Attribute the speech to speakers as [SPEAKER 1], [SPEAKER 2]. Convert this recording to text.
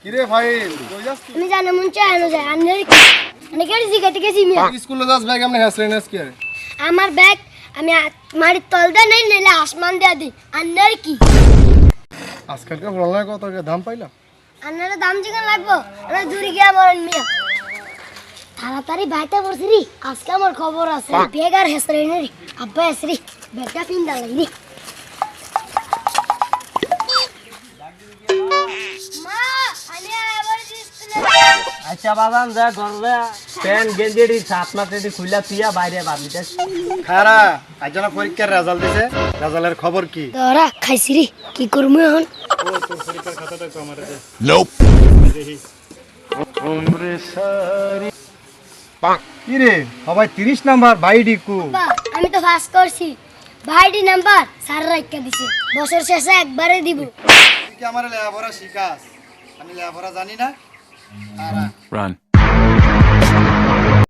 [SPEAKER 1] কিরে ভাই কই যাস তুই?
[SPEAKER 2] আমি জানা মন চায় না যায় আন্নের কি মানে কেড়ে জিগাতে গেছি মিয়া
[SPEAKER 1] স্কুলে যাস ব্যাগ এমনি হাসলেন আজকে
[SPEAKER 2] আমার ব্যাগ আমি মাটির তল দিয়ে নেই নিলে আসমান দিয়ে দিই আন্নের কি
[SPEAKER 1] আজকালকার ফলনের কত দাম পাইলা?
[SPEAKER 2] আন্নারে দাম জিগান লাগবো আমরা দূরে গিয়া মরেন মিয়া তাড়াতাড়ি বাইতে পড়ছি রে আজকে আমার খবর আছে বেগার হেসরে নে রে আব্বা হেসরি ব্যাগটা পিন্দা লাগি মা আমি আবার স্কুলে
[SPEAKER 3] আচ্ছা বাবান যা ঘরে প্যান্ট গেঞ্জি সাত মাসে খুইলা তুইয়া বাইরে বাঁধিতে
[SPEAKER 1] খারা আজ না পরীক্ষার রেজাল্ট দিছে রেজাল্টের খবর কি?
[SPEAKER 2] তোরা খাইছি রে কি করবো এখন
[SPEAKER 1] ও তোর পরীক্ষার খাতাটা তো আমারে দে। কি রে সবাই 30 নাম্বার বাইডি কু
[SPEAKER 2] বাবা আমি তো পাস করছি ভাইডি নাম্বার স্যার রাইখা দিছে বছর শেষে একবারে দিব
[SPEAKER 1] তুই কি আমারে লেখাপড়া শিখাস? আমি লেখাপড়া জানি না।
[SPEAKER 4] Run.